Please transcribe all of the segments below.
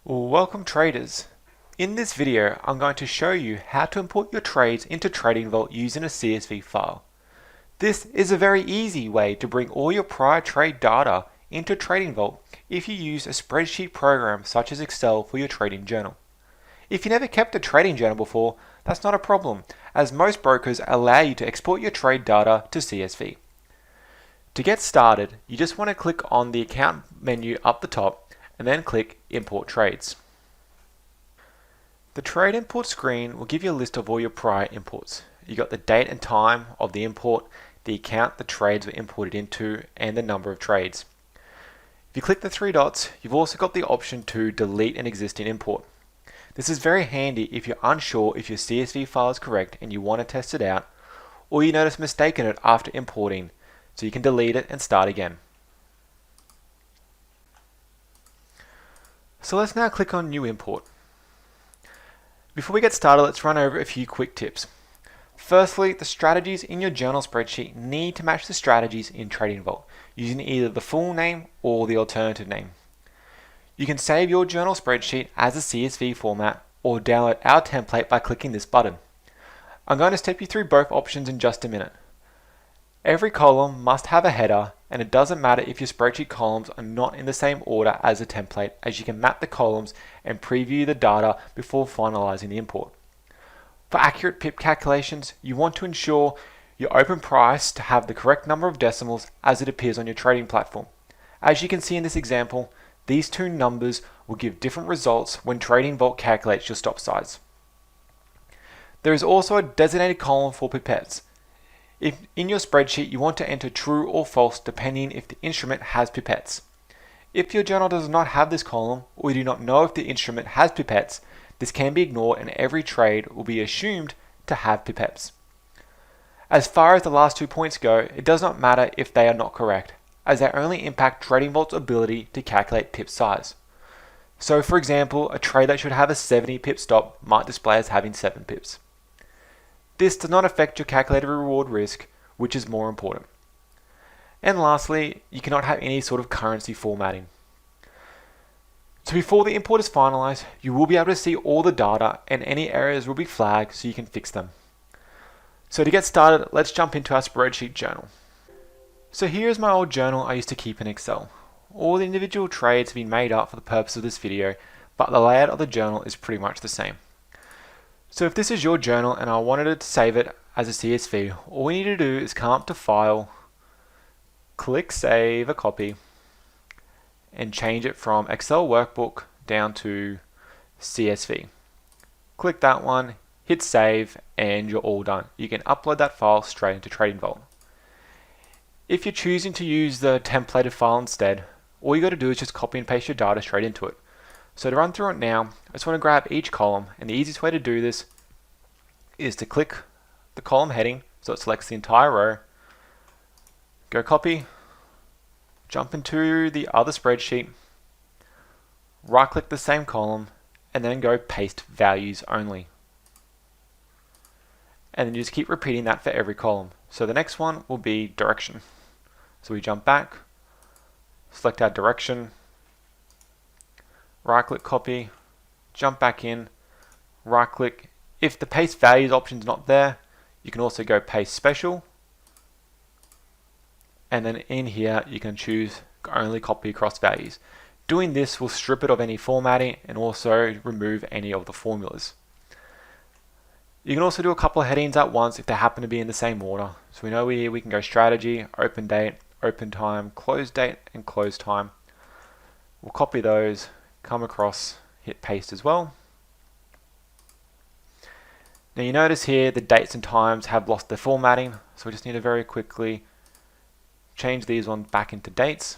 Welcome traders. In this video, I'm going to show you how to import your trades into Trading Vault using a CSV file. This is a very easy way to bring all your prior trade data into Trading Vault if you use a spreadsheet program such as Excel for your trading journal. If you never kept a trading journal before, that's not a problem, as most brokers allow you to export your trade data to CSV. To get started, you just want to click on the account menu up the top and then click Import Trades. The Trade Import screen will give you a list of all your prior imports. You got the date and time of the import, the account the trades were imported into, and the number of trades. If you click the three dots, you've also got the option to delete an existing import. This is very handy if you're unsure if your CSV file is correct and you want to test it out, or you notice a mistake in it after importing, so you can delete it and start again. So let's now click on New Import. Before we get started, let's run over a few quick tips. Firstly, the strategies in your journal spreadsheet need to match the strategies in Trading Vault, using either the full name or the alternative name. You can save your journal spreadsheet as a CSV format or download our template by clicking this button. I'm going to step you through both options in just a minute. Every column must have a header, and it doesn't matter if your spreadsheet columns are not in the same order as the template, as you can map the columns and preview the data before finalizing the import. For accurate pip calculations, you want to ensure your open price to have the correct number of decimals as it appears on your trading platform. As you can see in this example, these two numbers will give different results when Trading Vault calculates your stop size. There is also a designated column for pipettes. If in your spreadsheet you want to enter true or false depending if the instrument has pipettes. If your journal does not have this column, or you do not know if the instrument has pipettes, this can be ignored and every trade will be assumed to have pipettes. As far as the last 2 points go, it does not matter if they are not correct, as they only impact Trading Vault's ability to calculate pip size. So for example, a trade that should have a 70 pip stop might display as having 7 pips. This does not affect your calculated reward risk, which is more important. And lastly, you cannot have any sort of currency formatting. So before the import is finalized, you will be able to see all the data and any errors will be flagged so you can fix them. So to get started, let's jump into our spreadsheet journal. So here's my old journal I used to keep in Excel. All the individual trades have been made up for the purpose of this video, but the layout of the journal is pretty much the same. So if this is your journal and I wanted to save it as a CSV, all we need to do is come up to File, click Save a Copy, and change it from Excel Workbook down to CSV. Click that one, hit Save, and you're all done. You can upload that file straight into Trading Vault. If you're choosing to use the templated file instead, all you got to do is just copy and paste your data straight into it. So to run through it now, I just want to grab each column, and the easiest way to do this is to click the column heading so it selects the entire row, go copy, jump into the other spreadsheet, right click the same column, and then go paste values only. And then you just keep repeating that for every column. So the next one will be direction. So we jump back, select our direction, right click copy, jump back in, right click. If the paste values option is not there, you can also go paste special, and then in here you can choose only copy across values. Doing this will strip it of any formatting and also remove any of the formulas. You can also do a couple of headings at once if they happen to be in the same order. So we know we can go strategy, open date, open time, close date, and close time. We'll copy those, come across, hit paste as well. Now you notice here the dates and times have lost their formatting, so we just need to very quickly change these ones back into dates.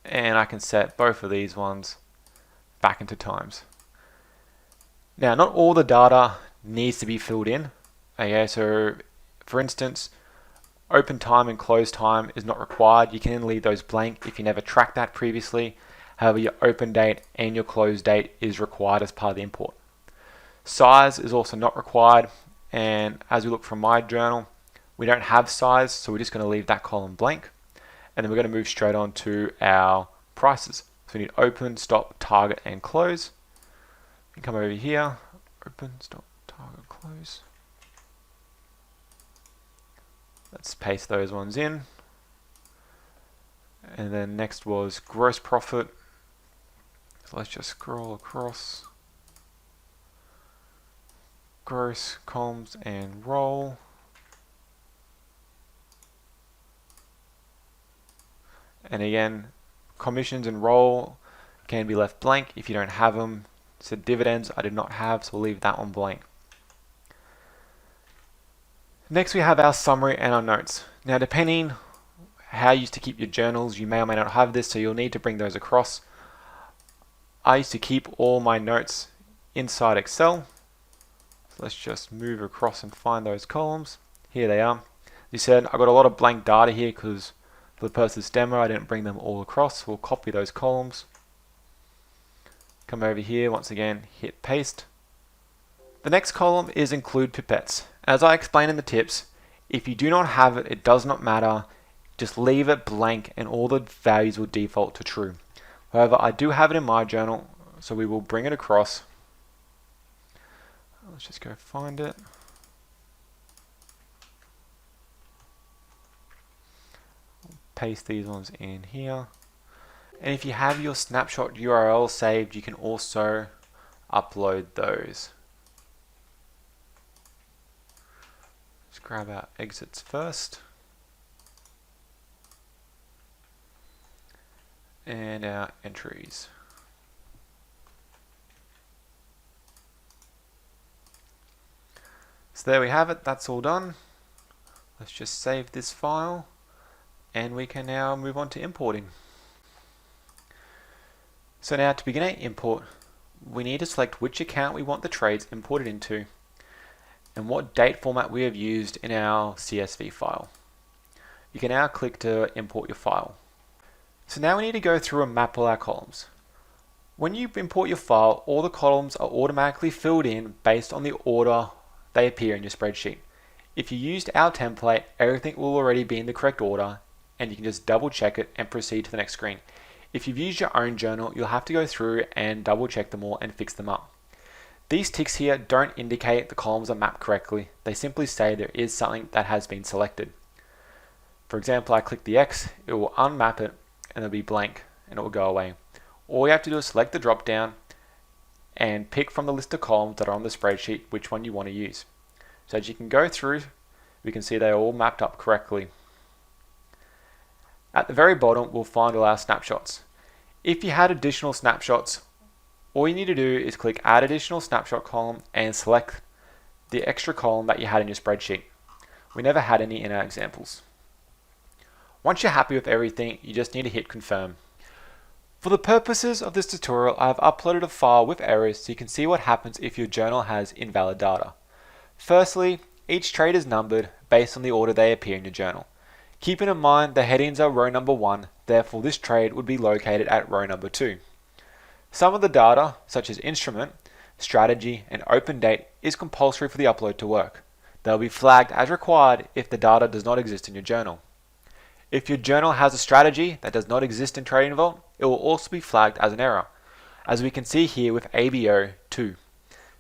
And I can set both of these ones back into times. Now not all the data needs to be filled in. Okay, so for instance, open time and close time is not required. You can leave those blank if you never tracked that previously. However, your open date and your close date is required as part of the import. Size is also not required, and as we look from my journal, we don't have size, so we're just going to leave that column blank. And then we're going to move straight on to our prices. So So we need open, stop, target, and close. You come over here, open, stop, target, close. Let's paste those ones in. And then next was gross profit. So let's just scroll across. Gross, columns, and roll. And again, commissions and roll can be left blank if you don't have them. So dividends I did not have, so we'll leave that one blank. Next we have our summary and our notes. Now depending how you used to keep your journals, you may or may not have this, so you'll need to bring those across. I used to keep all my notes inside Excel. So let's just move across and find those columns. Here they are. As you said, I got a lot of blank data here because for the purpose of this demo, I didn't bring them all across. We'll copy those columns. Come over here, once again, hit paste. The next column is include pipettes. As I explained in the tips, if you do not have it, it does not matter. Just leave it blank and all the values will default to true. However, I do have it in my journal, so we will bring it across. Let's just go find it. Paste these ones in here. And if you have your snapshot URL saved, you can also upload those. Let's grab our exits first. And our entries. So there we have it, that's all done. Let's just save this file and we can now move on to importing. So now to begin our import, we need to select which account we want the trades imported into and what date format we have used in our CSV file. You can now click to import your file. So now we need to go through and map all our columns. When you import your file, all the columns are automatically filled in based on the order they appear in your spreadsheet. If you used our template, everything will already be in the correct order and you can just double check it and proceed to the next screen. If you've used your own journal, you'll have to go through and double check them all and fix them up. These ticks here don't indicate the columns are mapped correctly. They simply say there is something that has been selected. For example, I click the X, it will unmap it and it'll be blank and it will go away. All you have to do is select the drop down and pick from the list of columns that are on the spreadsheet which one you want to use. So as you can go through, we can see they're all mapped up correctly. At the very bottom, we'll find all our snapshots. If you had additional snapshots, all you need to do is click Add Additional Snapshot column and select the extra column that you had in your spreadsheet. We never had any in our examples. Once you're happy with everything, you just need to hit Confirm. For the purposes of this tutorial, I have uploaded a file with errors so you can see what happens if your journal has invalid data. Firstly, each trade is numbered based on the order they appear in your journal. Keeping in mind the headings are row number 1, therefore this trade would be located at row number 2. Some of the data, such as instrument, strategy, and open date, is compulsory for the upload to work. They'll be flagged as required if the data does not exist in your journal. If your journal has a strategy that does not exist in Trading Vault, it will also be flagged as an error, as we can see here with ABO 2.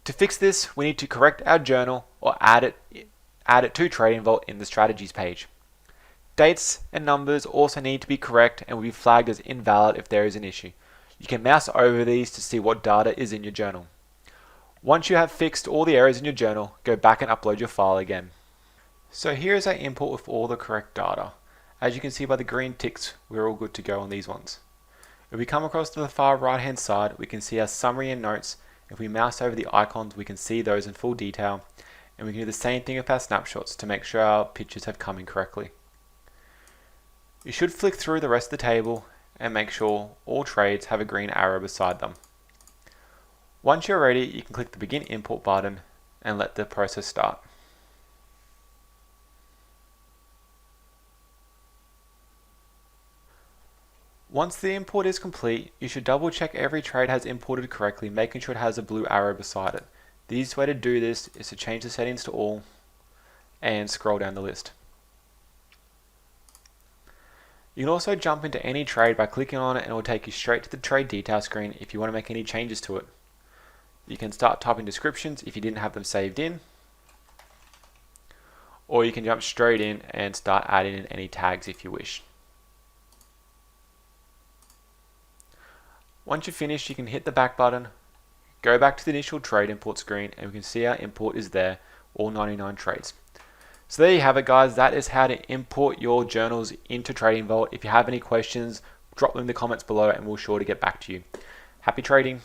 To fix this, we need to correct our journal or add it to Trading Vault in the strategies page. Dates and numbers also need to be correct and will be flagged as invalid if there is an issue. You can mouse over these to see what data is in your journal. Once you have fixed all the errors in your journal, go back and upload your file again. So here is our import with all the correct data. As you can see by the green ticks, we're all good to go on these ones. If we come across to the far right hand side, we can see our summary and notes. If we mouse over the icons, we can see those in full detail. And we can do the same thing with our snapshots to make sure our pictures have come in correctly. You should flick through the rest of the table and make sure all trades have a green arrow beside them. Once you're ready, you can click the Begin Import button and let the process start. Once the import is complete, you should double check every trade has imported correctly, making sure it has a blue arrow beside it. The easiest way to do this is to change the settings to all and scroll down the list. You can also jump into any trade by clicking on it and it will take you straight to the trade detail screen if you want to make any changes to it. You can start typing descriptions if you didn't have them saved in, or you can jump straight in and start adding in any tags if you wish. Once you're finished, you can hit the back button, go back to the initial trade import screen, and we can see our import is there, all 99 trades. So there you have it, guys. That is how to import your journals into Trading Vault. If you have any questions, drop them in the comments below and we'll sure to get back to you. Happy trading.